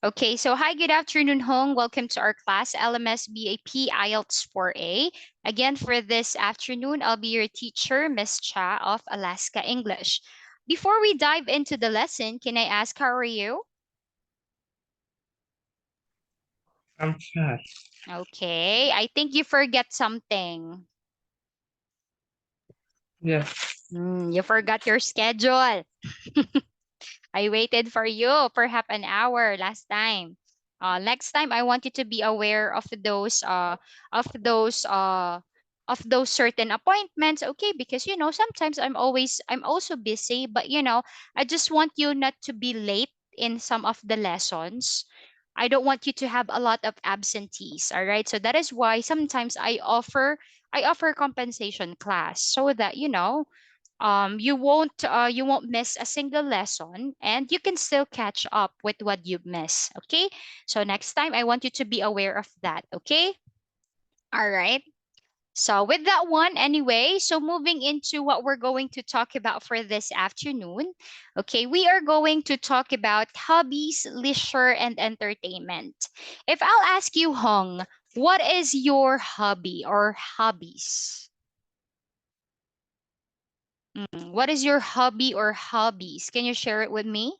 Okay, so hi, good afternoon, Hong. Welcome to our class, LMS BAP IELTS4A. Again, for this afternoon, I'll be your teacher, Miss Cha of Alaska English. Before we dive into the lesson, can I ask, how are you? I'm fine. Okay, I think you forget something. Yes. You forgot your schedule. I waited for you for half an hour last time. Next time, I want you to be aware of those uh of those certain appointments. Okay, because sometimes I'm also busy, but I just want you not to be late in some of the lessons. I don't want you to have a lot of absentees. All right, so that is why sometimes I offer compensation class so that you won't miss a single lesson, and you can still catch up with what you miss. Okay, so next time I want you to be aware of that. Okay, all right. So with that one, anyway, so moving into what we're going to talk about for this afternoon. Okay, we are going to talk about hobbies, leisure, and entertainment. If I'll ask you, Hong, what is your hobby or hobbies? What is your hobby or hobbies? Can you share it with me?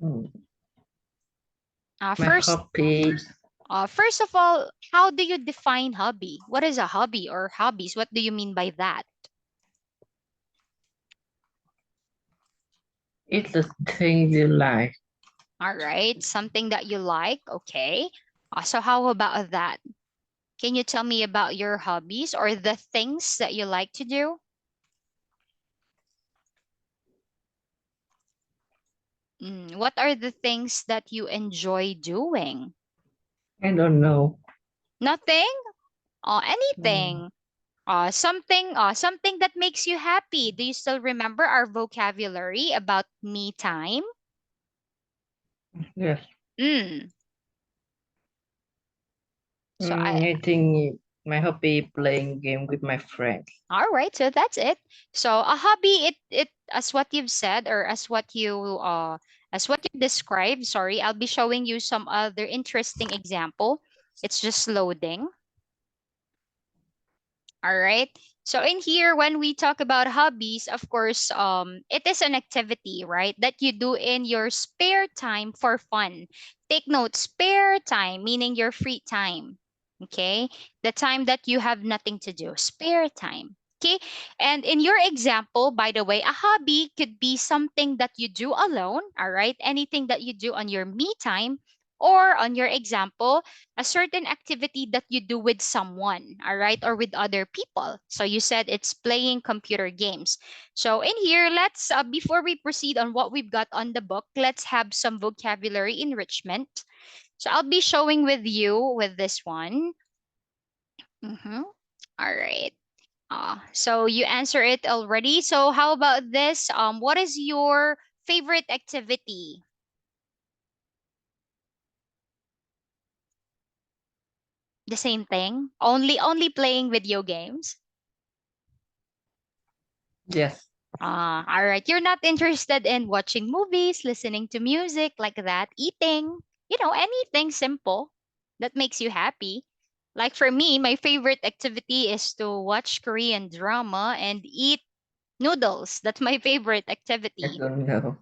Mm. Uh, My first, hobbies. first of all, how do you define hobby? What is a hobby or hobbies? What do you mean by that? It's the thing you like. All right, something that you like. Okay. So how about that? Can you tell me about your hobbies or the things that you like to do? What are the things that you enjoy doing? I don't know. Nothing? Mm. Anything? Something that makes you happy. Do you still remember our vocabulary about me time? Yes. Mm. So I think my hobby playing game with my friends. all right, so that's it. So a hobby, it as what you've said, or as what you described. Sorry, I'll be showing you some other interesting example. It's just loading. All right. So in here, when we talk about hobbies, of course, it is an activity, right, that you do in your spare time for fun. Take note, spare time, meaning your free time. Okay. The time that you have nothing to do, spare time. Okay. And in your example, by the way, a hobby could be something that you do alone. All right. Anything that you do on your me time, or on your example, a certain activity that you do with someone, all right, or with other people. So you said it's playing computer games. So in here, let's, before we proceed on what we've got on the book, let's have some vocabulary enrichment. So I'll be showing with you with this one. Mm-hmm. All right. So you answer it already. So how about this? What is your favorite activity? The same thing. Only playing video games. Yes. All right. You're not interested in watching movies, listening to music like that, eating, anything simple that makes you happy. Like for me, my favorite activity is to watch Korean drama and eat noodles. That's my favorite I activity. don't know.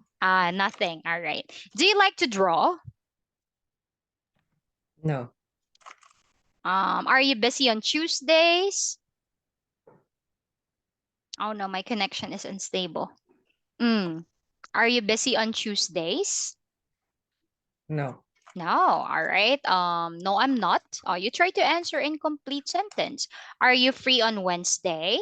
Nothing. All right. Do you like to draw? No. Are you busy on Tuesdays? Oh no, my connection is unstable. Mm. Are you busy on Tuesdays? No. No, all right. No, I'm not. You try to answer in complete sentence. Are you free on Wednesday?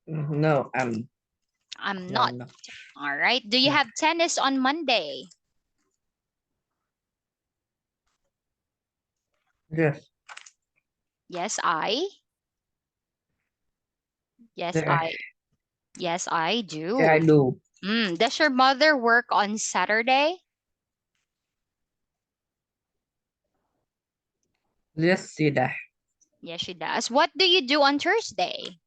No. I'm No. not. No. All right. Do you No. have tennis on Monday? Yes. Yes, I. Yes, Yeah. I. Yes, I Yeah, I do. do. Does your mother work on Saturday? Yes, see that. Yes, she does. What do you do on Thursday?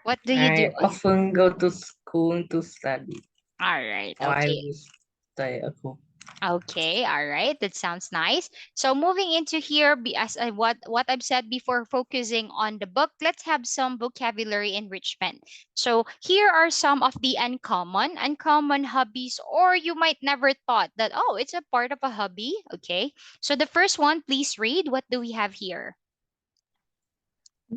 What do you do? I often go to school to study, All right. or I Okay. will stay at home. Okay, all right. That sounds nice. So moving into here, as what I've said before, focusing on the book, let's have some vocabulary enrichment. So here are some of the uncommon hobbies, or you might never thought that, oh, it's a part of a hobby. Okay. So the first one, please read. What do we have here?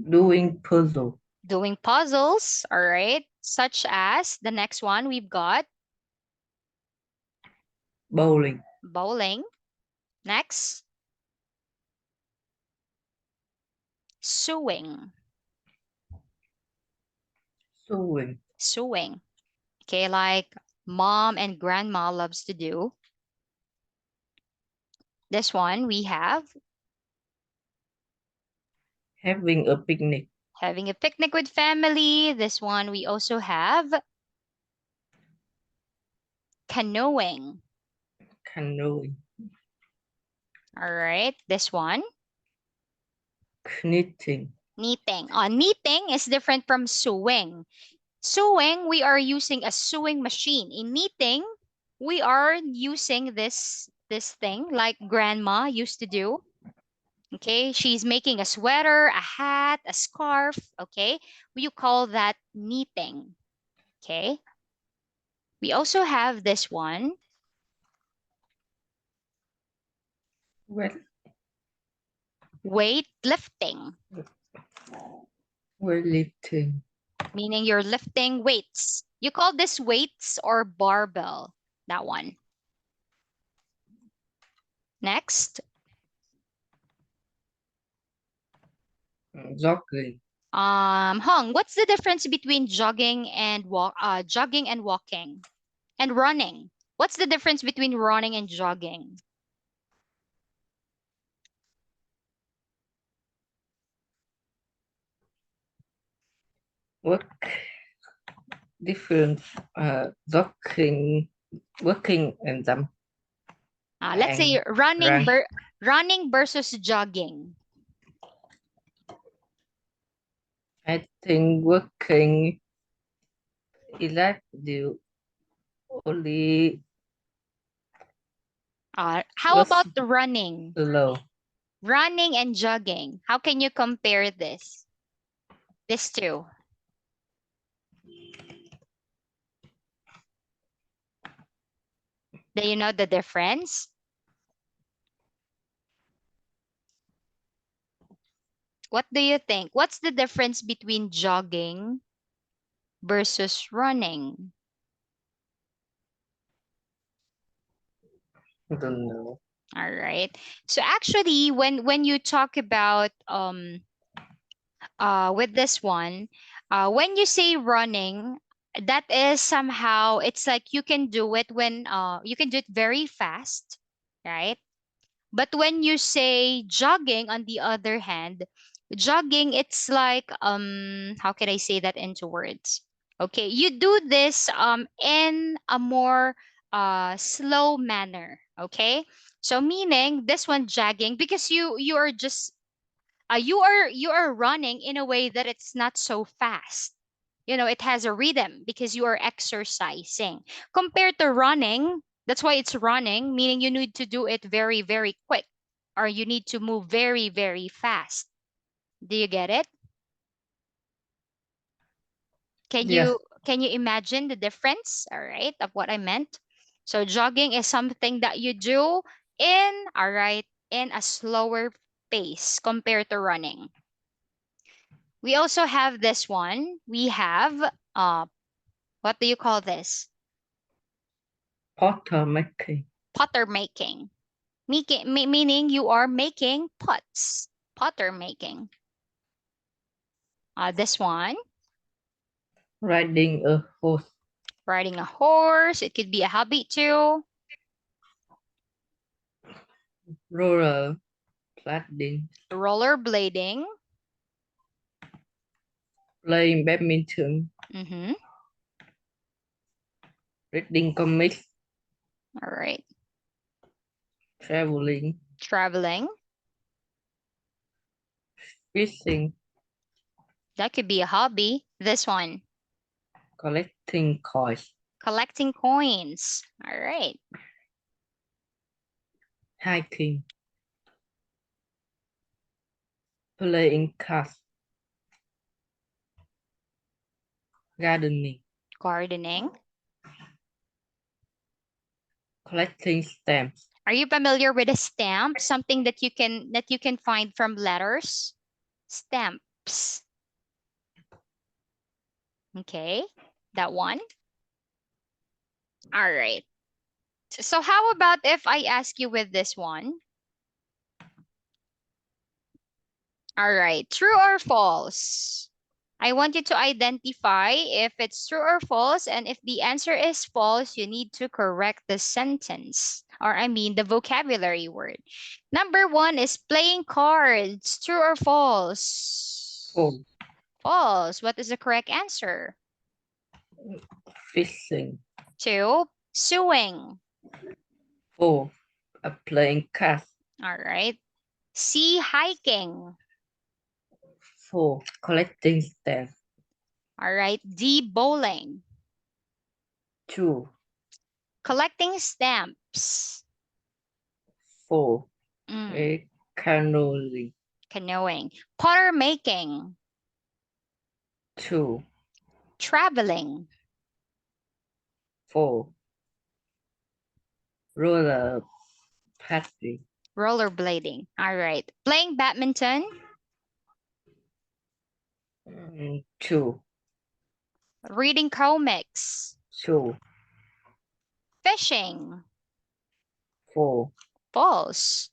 Doing puzzle, Doing puzzles. All right. Such as the next one we've got bowling, bowling. Next, sewing. sewing, Sewing. Okay, like mom and grandma loves to do. This one we have having a picnic, having a picnic with family. This one we also have canoeing. canoeing, All right, this one knitting, knitting. Knitting is different from sewing. Sewing, we are using a sewing machine. In knitting, we are using this thing like grandma used to do. Okay, she's making a sweater, a hat, a scarf. Okay, you call that knitting. Okay, we also have this one, well, weightlifting, weightlifting, meaning you're lifting weights. You call this weights or barbell, that one. Next, jogging, Hong, what's the difference between jogging and walking and running? What's the difference between running and jogging? work, different, jogging, working and jump Let's say and run. running versus jogging. I think working is like you only How go about the running? slow. Running and jogging. How can you compare this? These two. Do you know the difference? What do you think? What's the difference between jogging versus running? I don't know. All right. So actually, when you talk about with this one, when you say running, that is somehow it's like you can do it when you can do it very fast, right? But when you say jogging, on the other hand, jogging, it's like how can I say that into words? Okay, you do this in a more slow manner. Okay, so meaning this one jogging because you are just you are running in a way that it's not so fast. You know, it has a rhythm because you are exercising compared to running. That's why it's running, meaning you need to do it very very quick, or you need to move very very fast. Do you get it? can Yes, you can you imagine the difference, all right, of what I meant? So jogging is something that you do in, all right, in a slower pace compared to running. We also have this one. We have what do you call this? potter making, Potter making. Meaning you are making pots. Potter making. This one, riding a horse, riding a horse. It could be a hobby too. roller blading, Rollerblading. playing badminton, Mm-hmm. reading comics, All right. traveling, Traveling. fishing, That could be a hobby. This one. Collecting coins. Collecting coins. All right. Hiking. Playing cards. Gardening. Gardening. Collecting stamps. Are you familiar with a stamp? Something that you can find from letters? Stamps. Okay. That one. All right. So how about if I ask you with this one? All right. True or false? I want you to identify if it's true or false, and if the answer is false, you need to correct the sentence, or I mean the vocabulary word. Number one is playing cards. True or false? False. False. What is the correct answer? Fishing. Two, sewing. False. Playing cards. All right. C, hiking. False. Collecting stamps. All right. D, bowling. True. Collecting stamps. False. Mm, Canoeing. canoeing. Potter making. True. Traveling. False. Roller paddling. Rollerblading. All right. Playing badminton. True. Reading comics. True. Fishing. False. False.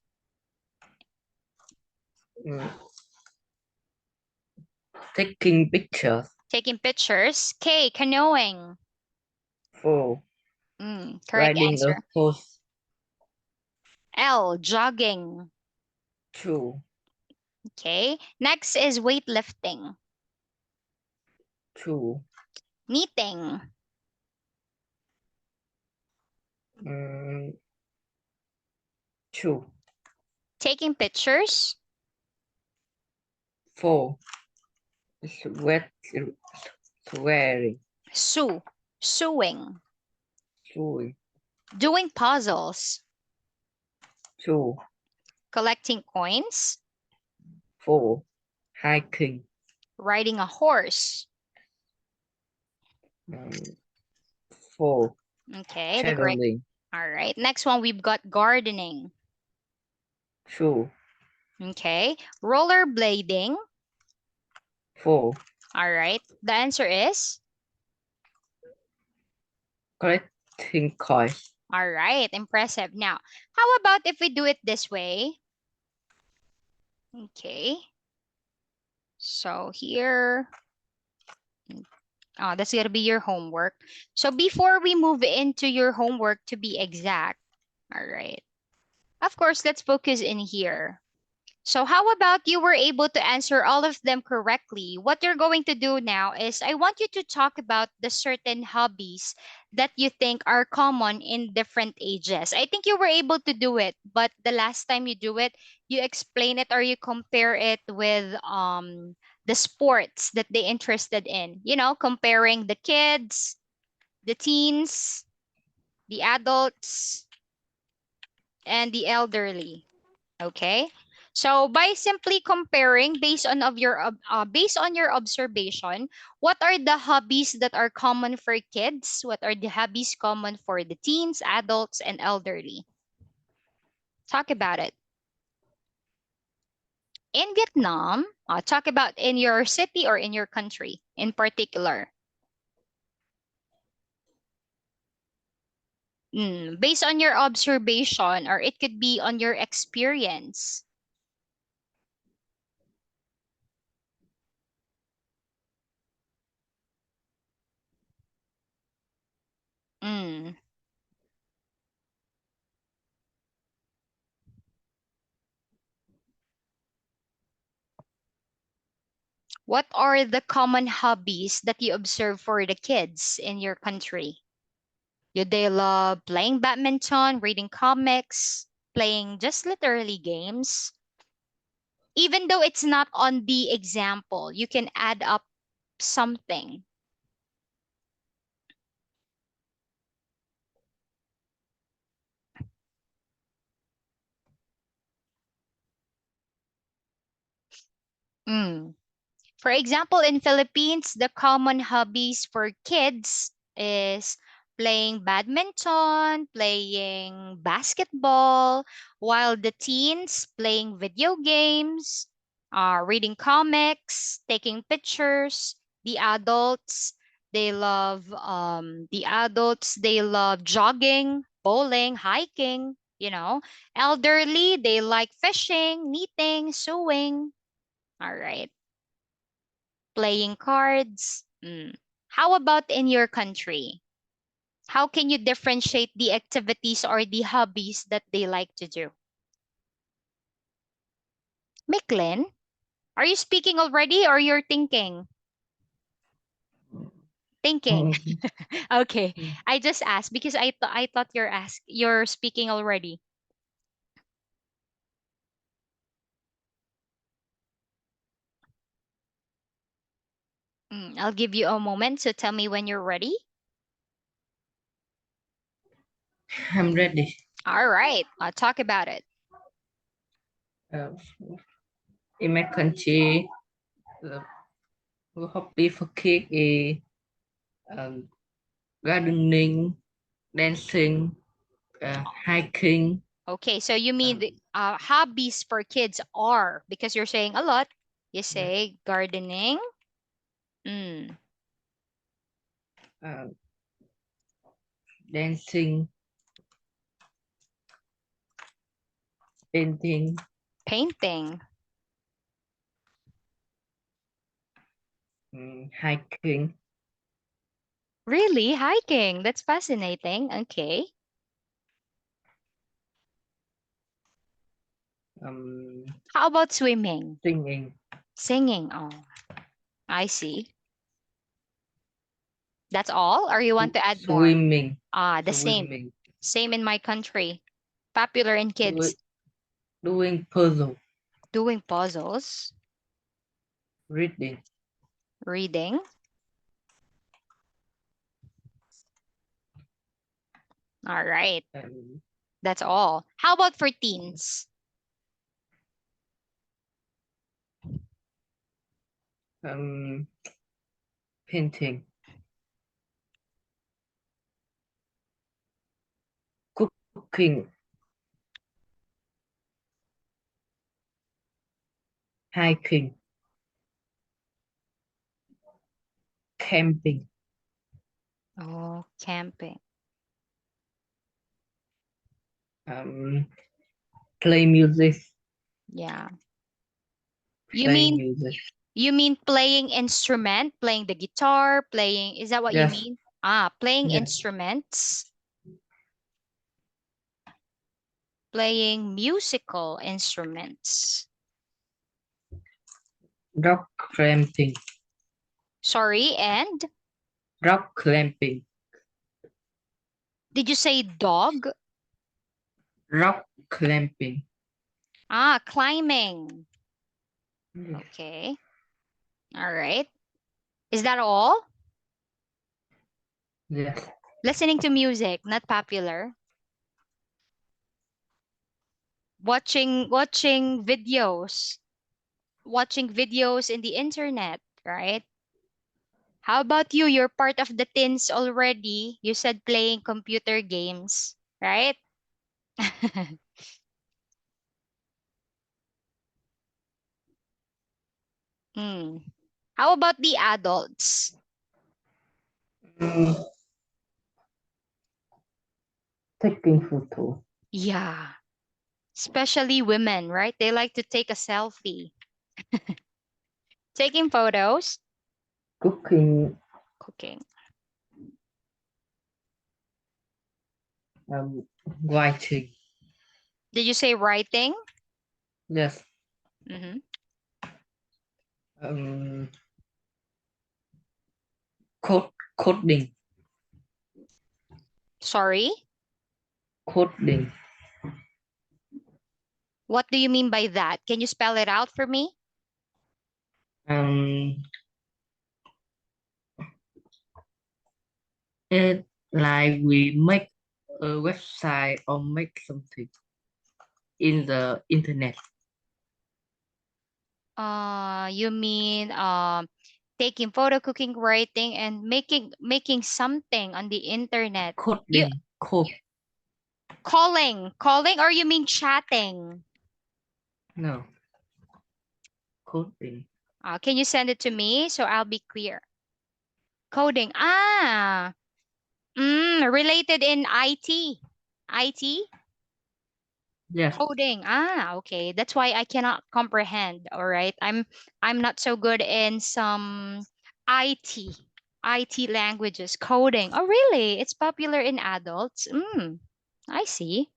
Mm, Taking pictures. Taking pictures. K, canoeing. False. Correct Riding a answer. horse. L, jogging. True. Okay. Next is weightlifting. True. Knitting. Mm, True. Taking pictures. False. Sweat. Swearing. Sew. Sewing. True. Doing puzzles. True. Collecting coins. False. Hiking. Riding a horse. Mm, False. Okay, the correct. Traveling. All right. Next one, we've got gardening. True. Okay. Rollerblading. False. All right. The answer is? Collecting coins. All right. Impressive. Now, how about if we do it this way? Okay. So here, that's going to be your homework. So before we move into your homework to be exact, all right. Of course, let's focus in here. So how about you were able to answer all of them correctly? What you're going to do now is I want you to talk about the certain hobbies that you think are common in different ages. I think you were able to do it, but the last time you do it, you explain it or you compare it with the sports that they interested in. You know, comparing the kids, the teens, the adults, and the elderly. Okay. So by simply comparing based on your observation, what are the hobbies that are common for kids? What are the hobbies common for the teens, adults, and elderly? Talk about it. In Vietnam, talk about in your city or in your country in particular. Based on your observation, or it could be on your experience. Mm. What are the common hobbies that you observe for the kids in your country? Do they love playing badminton, reading comics, playing just literally games? Even though it's not on the example, you can add up something. Mm. For example, in Philippines, the common hobbies for kids is playing badminton, playing basketball, while the teens playing video games, reading comics, taking pictures. The adults, they love jogging, bowling, hiking, you know. Elderly, they like fishing, knitting, sewing. All right, playing cards. How about in your country? How can you differentiate the activities or the hobbies that they like to do? Miklin, are you speaking already or you're thinking? Thinking. Mm, Okay. I just asked because I thought you're speaking already. I'll give you a moment to tell me when you're ready. I'm ready. All right. I'll talk about it. Uh, in my country, the hobby for kids is um, gardening, dancing, hiking. Okay, so you mean Um, the hobbies for kids are, because you're saying a lot, you yeah, say gardening. Mm, uh, dancing, painting, painting. hiking, Really? Hiking. That's fascinating. Okay. um, How about swimming? singing, Singing. Oh, I see. That's all? Or you want to add more? swimming, The same. swimming, Same in my country. Popular in doing, kids. doing puzzle, Doing puzzles, reading, reading. All right. um, That's all. How about for teens? um, painting, cooking, hiking, camping, Oh, camping. um, play music, Yeah. You play mean music. you mean playing instrument, playing the guitar, playing, is that what you Yes, mean? Playing yes. instruments, playing musical instruments. Rock clamping, Sorry, and rock clamping, did you say dog? rock clamping. Climbing. Yes, Okay. All right. Is that all? yes. Listening to music, not popular. Watching videos in the internet, right? How about you? You're part of the teens already. You said playing computer games, right? Hmm. How about the adults? Mm, taking photo, Yeah, especially women, right? They like to take a selfie. Taking photos, cooking, cooking. um, writing. Did you say writing? Yes, Mm-hmm. um, coding, Sorry, coding. what do you mean by that? Can you spell it out for me? Um, It like we make a website or make something in the internet. You mean taking photo, cooking, writing, and making something on the internet. You Code. calling, or you mean chatting? No, coding. Can you send it to me so I'll be clear? Coding. Related in IT. IT? Yes, Coding. Okay. That's why I cannot comprehend. All right. I'm not so good in some IT IT languages. Coding. Oh, really? It's popular in adults. I see.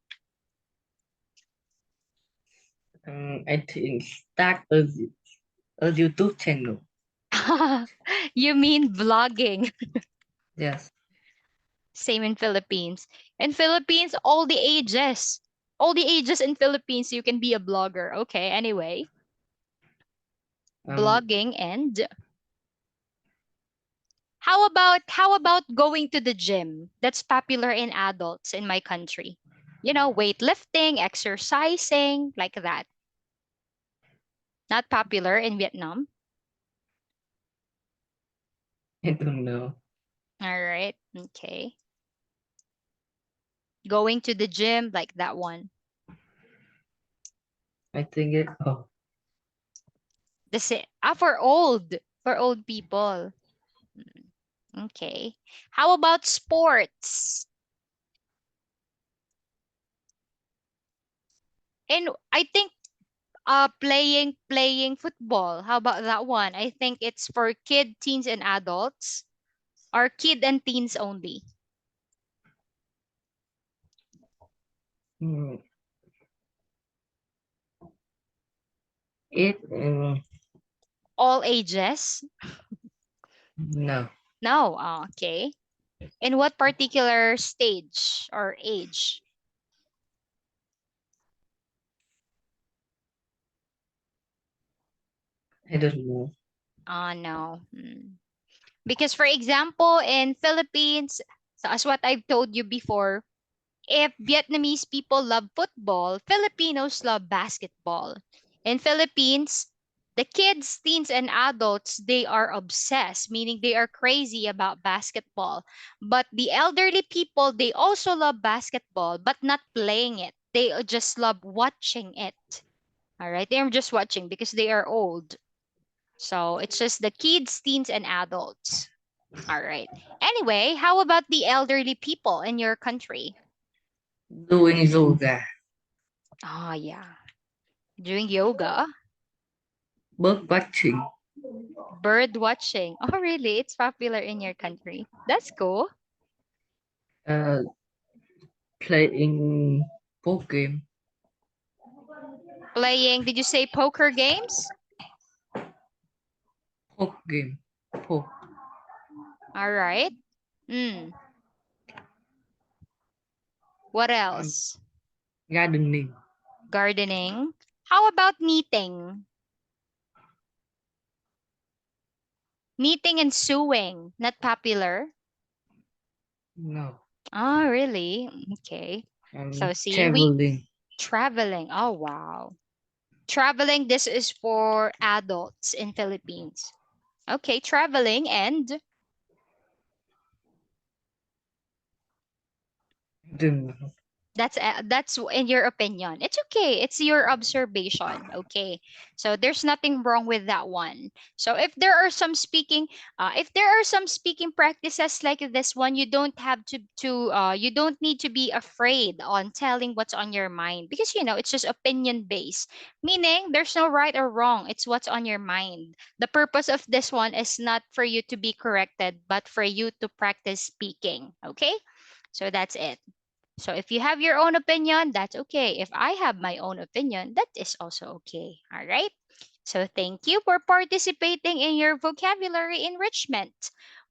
I think start a YouTube channel. You mean vlogging? Yes, Same in Philippines. In Philippines, all the ages in Philippines, you can be a blogger. Okay. Anyway, um, blogging and how about going to the gym? That's popular in adults in my country. Weightlifting, exercising, like that. Not popular in Vietnam. I don't know. All right. Okay. Going to the gym, like that one. I think it. Oh, For old people. Okay. How about sports? And I think playing football. How about that one? I think it's for kid, teens, and adults, or kid and teens only. mm, it. All ages? No, No. Okay. In what particular stage or age? I don't know. No. Because for example, in Philippines, so as what I've told you before, if Vietnamese people love football, Filipinos love basketball. In Philippines, the kids, teens, and adults, they are obsessed, meaning they are crazy about basketball. But the elderly people, they also love basketball, but not playing it. They just love watching it. All right. They're just watching because they are old. So it's just the kids, teens, and adults. All right. Anyway, how about the elderly people in your country? Doing yoga, Yeah. Doing yoga, bird watching, bird watching. Oh, really? It's popular in your country. That's cool. uh, playing board game, Playing, did you say poker games? board game, board, All right. Mm. What um, else? gardening. Gardening. How about knitting? Knitting and sewing, not popular. No, Oh, really? Okay. So see, we traveling. traveling. Oh, wow. Traveling, this is for adults in Philippines. Okay, traveling and Don't know. that's in your opinion. It's okay. It's your observation. Okay. So there's nothing wrong with that one. So if there are some speaking practices like this one, you don't have you don't need to be afraid on telling what's on your mind, because it's just opinion based. Meaning there's no right or wrong. It's what's on your mind. The purpose of this one is not for you to be corrected, but for you to practice speaking. Okay? So that's it. So if you have your own opinion, that's okay. If I have my own opinion, that is also okay. All right. So thank you for participating in your vocabulary enrichment.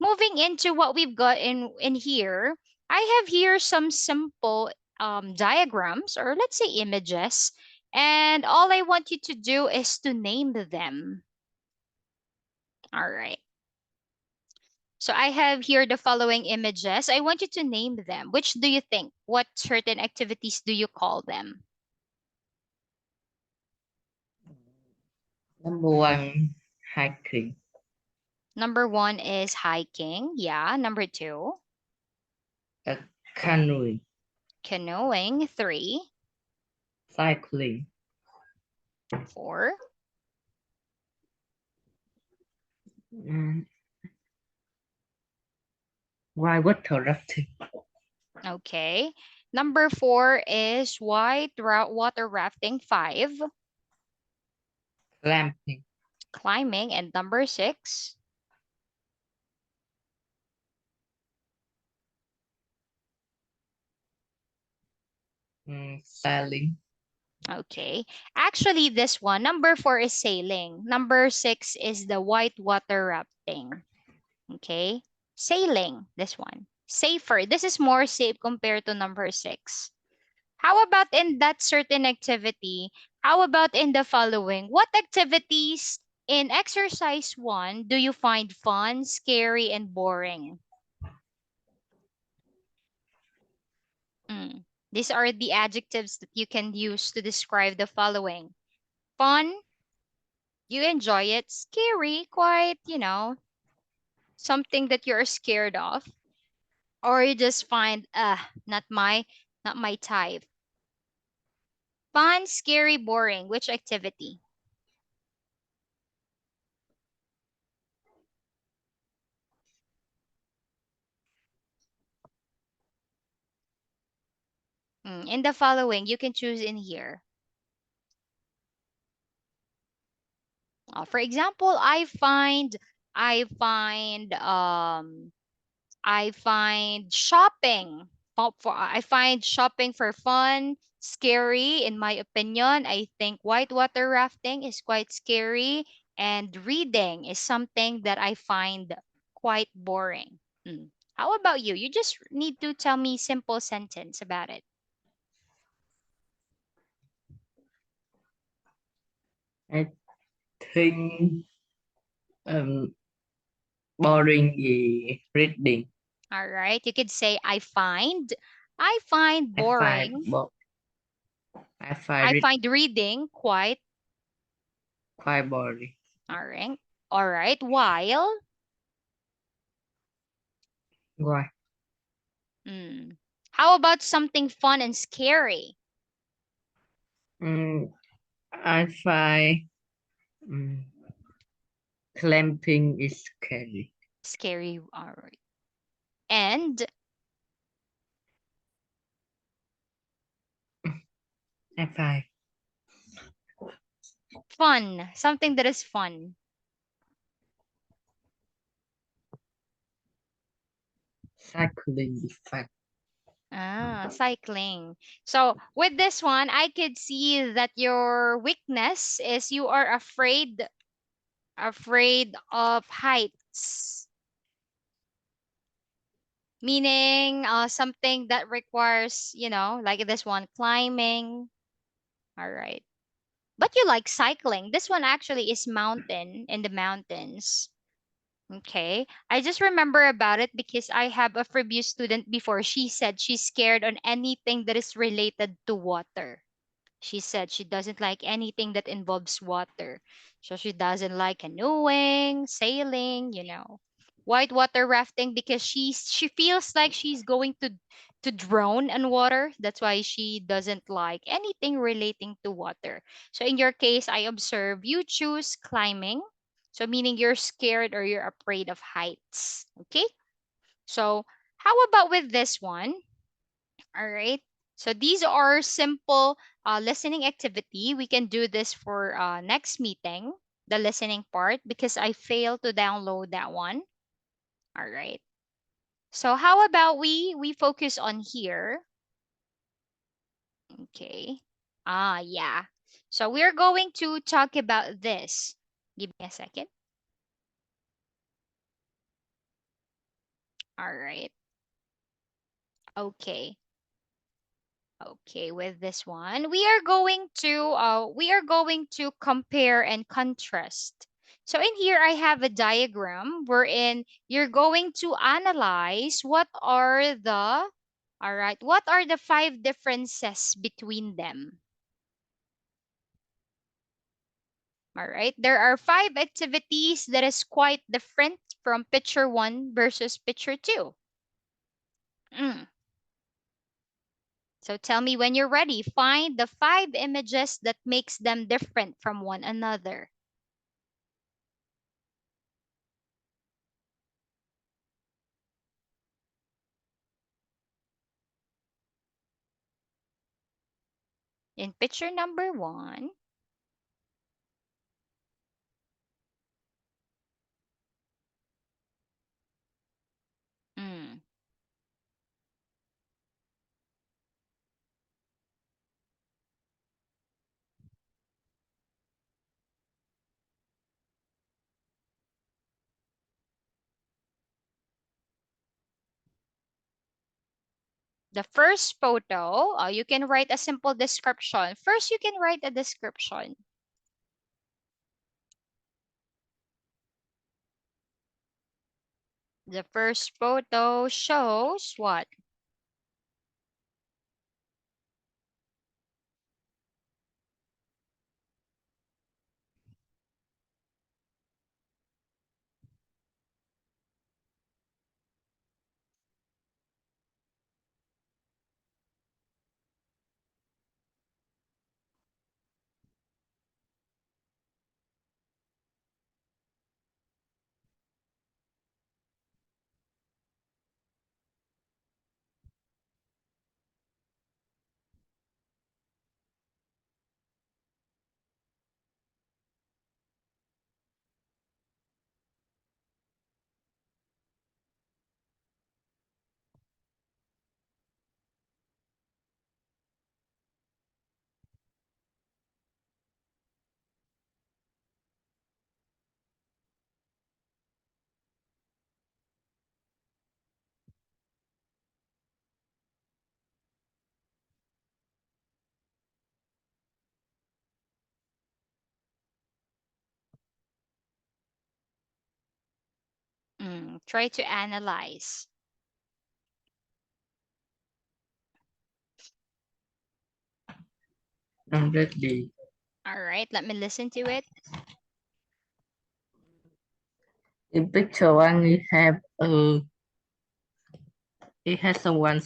Moving into what we've got in here, I have here some simple diagrams, or let's say images, and all I want you to do is to name them. All right. So I have here the following images. I want you to name them. Which do you think? What certain activities do you call them? Number one, hiking. Number one is hiking. Yeah. Number two, A canoeing. canoeing. Three, Cycling. four. Mm, whitewater rafting. Okay. Number four is water rafting. Five, Glamping. climbing. And number six, Sailing. okay. Actually, this one, number four is sailing. Number six is the white water rafting. Okay. Sailing, this one. Safer. This is more safe compared to number six. How about in that certain activity? How about in the following? What activities in exercise one do you find fun, scary, and boring? Mm. These are the adjectives that you can use to describe the following. Fun, you enjoy it. Scary, quite, something that you're scared of. Or you just find, not my type. Fun, scary, boring. Which activity? In the following, you can choose in here. For example, I find, I find shopping. I find shopping for fun, scary, in my opinion. I think whitewater rafting is quite scary, and reading is something that I find quite boring. How about you? You just need to tell me simple sentence about it. I think um, boring is reading. All right. You could say I find I find boring. bo- I find I it find reading quite quite boring. all right. All right. While Why? mm, how about something fun and scary? Mm, I find mm, clamping is scary. Scary. All right. And I find fun. Something that is fun. cycling is fun. Cycling. So with this one, I could see that your weakness is you are afraid of heights. Meaning something that requires, like this one, climbing. All right. But you like cycling. This one actually is mountain in the mountains. Okay. I just remember about it because I have a previous student before. She said she's scared on anything that is related to water. She said she doesn't like anything that involves water. So she doesn't like canoeing, sailing. Whitewater rafting because she feels like she's going to drown in water. That's why she doesn't like anything relating to water. So in your case, I observe you choose climbing. So meaning you're scared or you're afraid of heights. Okay? So how about with this one? All right. So these are simple listening activity. We can do this for next meeting, the listening part, because I failed to download that one. All right. So how about we focus on here? Okay. Yeah. So we're going to talk about this. Give me a second. All right. Okay. Okay, with this one, we are going to compare and contrast. So in here, I have a diagram wherein you're going to analyze what are the five differences between them. All right, there are five activities that is quite different from picture one versus picture two. Mm. So tell me when you're ready. Find the five images that makes them different from one another. In picture number one, mm, the first photo, you can write a simple description. First, you can write a description. The first photo shows what? Try to analyze. I'm ready. All right, let me listen to it. In picture one, we have it has someone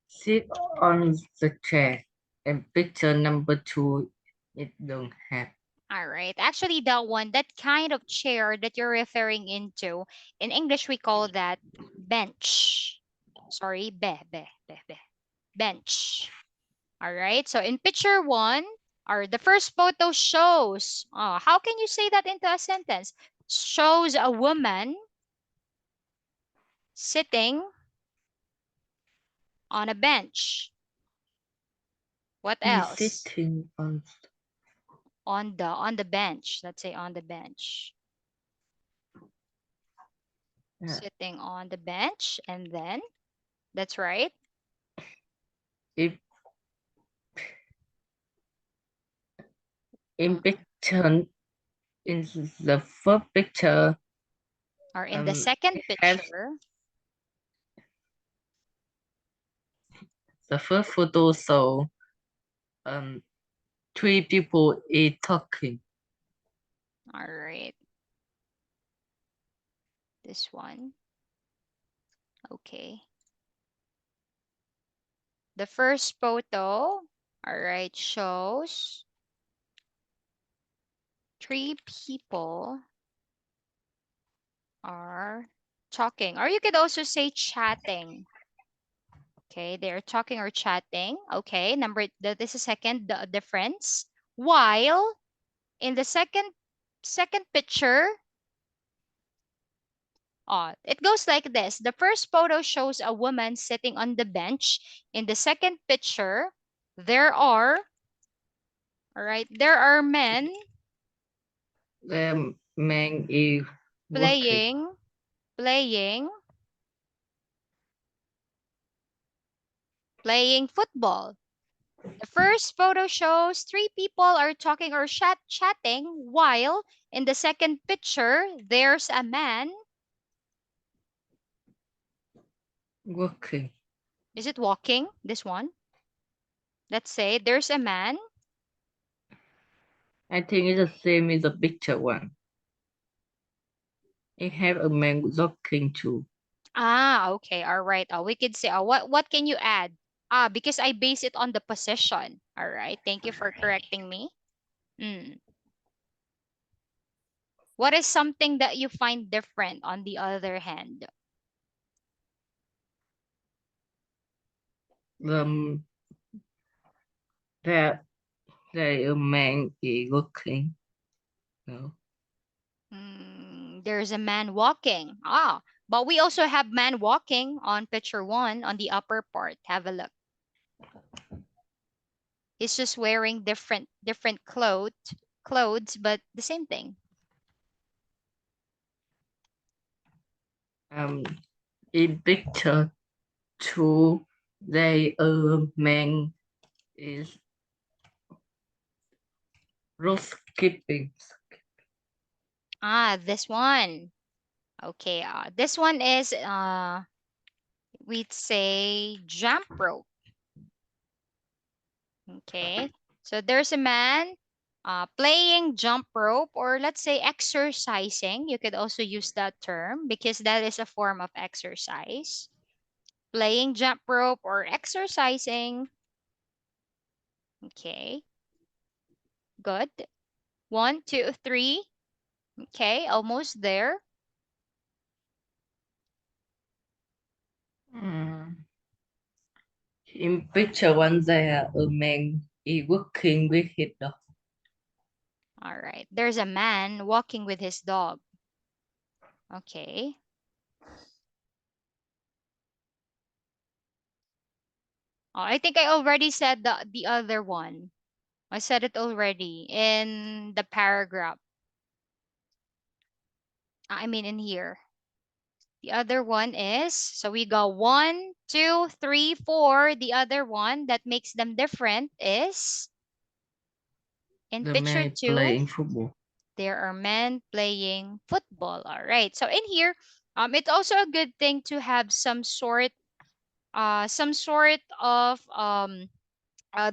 sit on the chair. And picture number two, it don't have. All right. Actually, that one, that kind of chair that you're referring into, in English, we call that bench. Sorry, bench. All right. So in picture one, or the first photo shows, how can you say that into a sentence? Shows a woman sitting on a bench. What He's else? sitting on On the bench. Let's say on the bench. uh, Sitting on the bench, and then that's right. if in Mm. picture in the first picture Or in the second it has picture, the first photo so um three people is talking. all right, this one. Okay. The first photo, all right, shows three people are talking. Or you could also say chatting. Okay, they're talking or chatting. Okay, this is second the difference. While in the second picture, it goes like this. The first photo shows a woman sitting on the bench. In the second picture, there are, all right, there are men The man is working. playing, playing, playing football. The first photo shows three people are talking or chatting, while in the second picture, there's a man. Working. Is it walking? This one? Let's say there's a man. I think it's the same as the picture one. It have a man walking too. Ah, okay. All right. We could say, what can you add? Because I base it on the position. All right. Thank you for correcting me. Mm. What is something that you find different on the other hand? The that there a man is working. No. There's a man walking. But we also have man walking on picture one on the upper part. Have a look. He's just wearing different clothes, but the same thing. Um, in picture two, there a man is road skipping. This one. Okay. This one is we'd say jump rope. Okay. So there's a man playing jump rope, or let's say exercising. You could also use that term because that is a form of exercise. Playing jump rope or exercising. Okay. Good. One, two, three. Okay. Almost there. Mm. In picture one, there a man is working with his dog. All right. There's a man walking with his dog. Okay. I think I already said the other one. I said it already in the paragraph. I mean, in here. The other one is, so we got one, two, three, four. The other one that makes them different is in The picture man two, playing football. there are men playing football. All right. So in here, it's also a good thing to have some sort of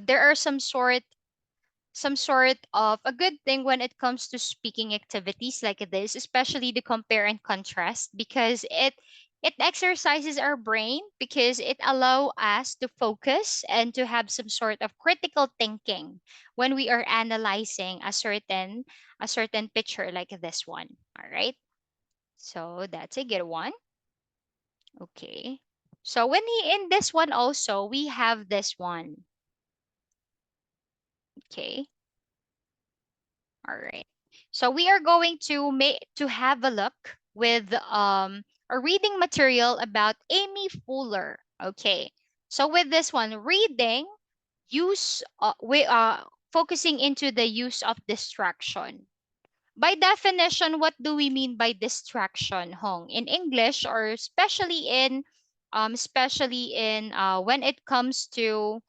there are some sort of a good thing when it comes to speaking activities like this, especially the compare and contrast, because it exercises our brain, because it allow us to focus and to have some sort of critical thinking when we are analyzing a certain picture like this one. All right. So that's a good one. Okay. So when in this one also, we have this one. Okay. All right. So we are going to have a look with a reading material about Amy Fuller. Okay. So with this one, reading use we focusing into the use of distraction. By definition, what do we mean by distraction, Hong? In English, or especially in when it comes to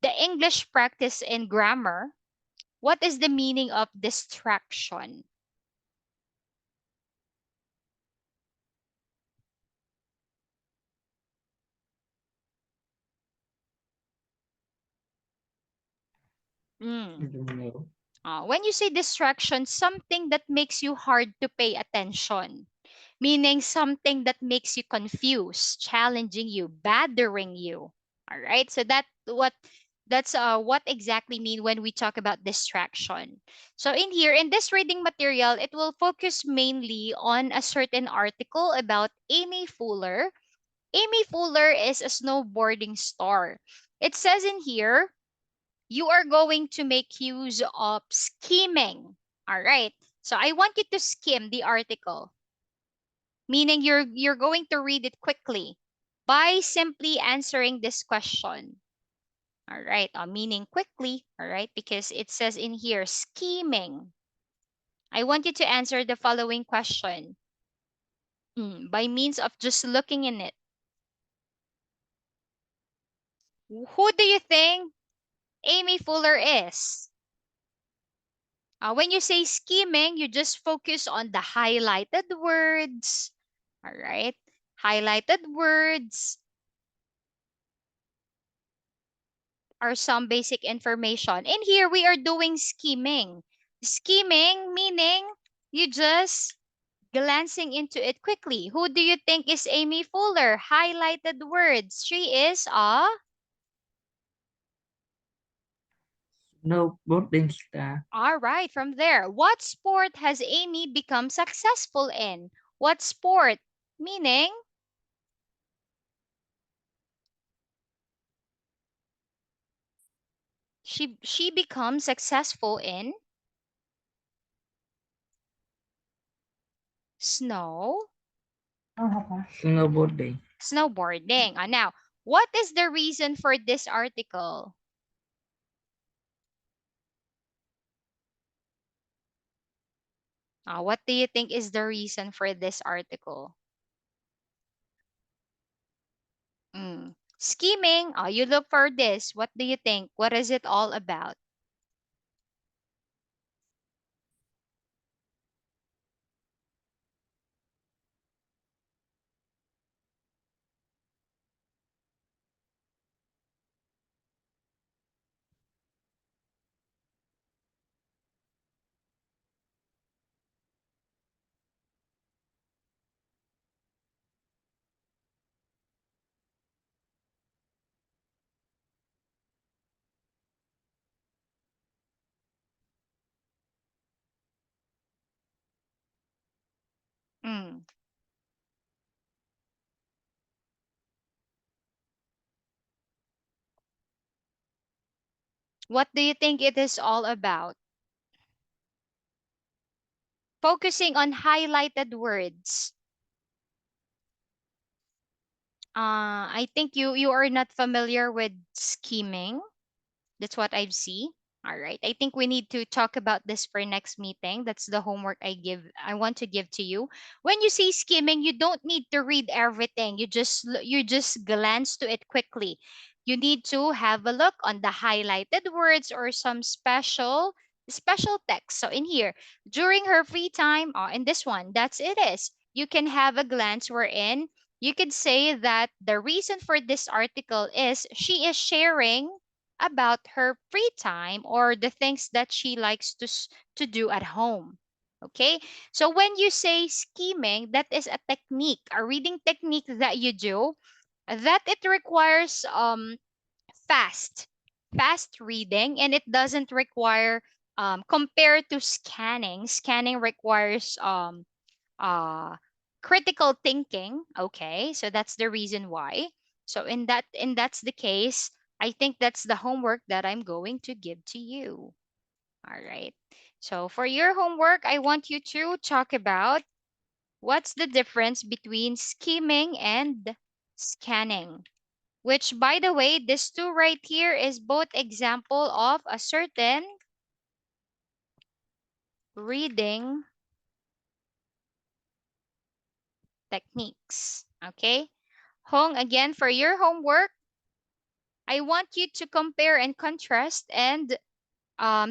the English practice in grammar, what is the meaning of distraction? I Mm. don't know. When you say distraction, something that makes you hard to pay attention, meaning something that makes you confused, challenging you, bothering you. All right. So that's what exactly mean when we talk about distraction. So in here, in this reading material, it will focus mainly on a certain article about Amy Fuller. Amy Fuller is a snowboarding star. It says in here, you are going to make use of skimming. All right. So I want you to skim the article, meaning you're going to read it quickly by simply answering this question. All right. Meaning quickly. All right. Because it says in here, scheming. I want you to answer the following question by means of just looking in it. Who do you think Amy Fuller is? When you say scheming, you just focus on the highlighted words. All right. Highlighted words are some basic information. In here, we are doing scheming. Scheming meaning you just glancing into it quickly. Who do you think is Amy Fuller? Highlighted words. She is a. Snowboarding star. All right, from there. What sport has Amy become successful in? What sport? Meaning she becomes successful in snow Snowboarding. snowboarding. Now, what is the reason for this article? What do you think is the reason for this article? Scheming. You look for this. What do you think? What is it all about? Mm. What do you think it is all about? Focusing on highlighted words. I think you are not familiar with scheming. That's what I've seen. All right. I think we need to talk about this for next meeting. That's the homework I want to give to you. When you say skimming, you don't need to read everything. You just glance to it quickly. You need to have a look on the highlighted words or some special text. So in here, during her free time, in this one, that's it is. You can have a glance wherein you could say that the reason for this article is she is sharing about her free time or the things that she likes to do at home. Okay? So when you say scheming, that is a technique, a reading technique that you do that it requires fast fast reading, and it doesn't require compared to scanning. Scanning requires uh critical thinking. Okay, so that's the reason why. So that's the case, I think that's the homework that I'm going to give to you. All right, so for your homework, I want you to talk about what's the difference between scheming and scanning, which, by the way, this two right here is both example of a certain reading techniques. Okay, Hong, again, for your homework, I want you to compare and contrast and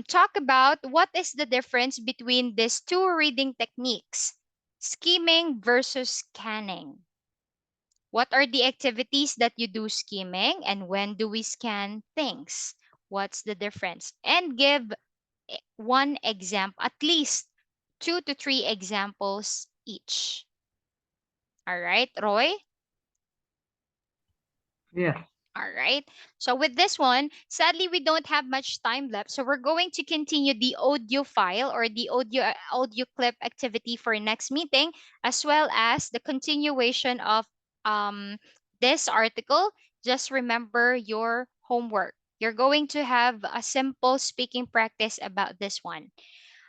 talk about what is the difference between these two reading techniques, scheming versus scanning. What are the activities that you do scheming, and when do we scan things? What's the difference? And give one example, at least 2 to 3 examples each. All right, Roy? Yeah. All right. So with this one, sadly we don't have much time left. So we're going to continue the audio file or the audio clip activity for next meeting, as well as the continuation of um this article. Just remember your homework. You're going to have a simple speaking practice about this one.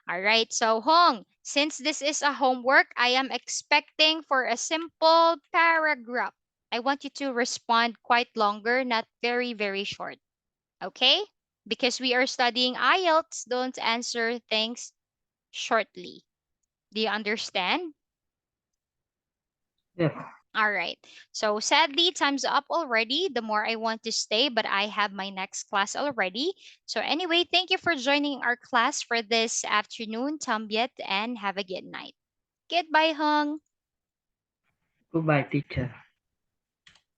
All right. So Hong, since this is a homework, I am expecting for a simple paragraph. I want you to respond quite longer, not very, very short. Okay? Because we are studying IELTS, don't answer things shortly. Do you understand? Yes. All right. So sadly, time's up already. The more I want to stay, but I have my next class already. So anyway, thank you for joining our class for this afternoon, Tambiet, and have a good night. Goodbye, Hung. Goodbye, teacher.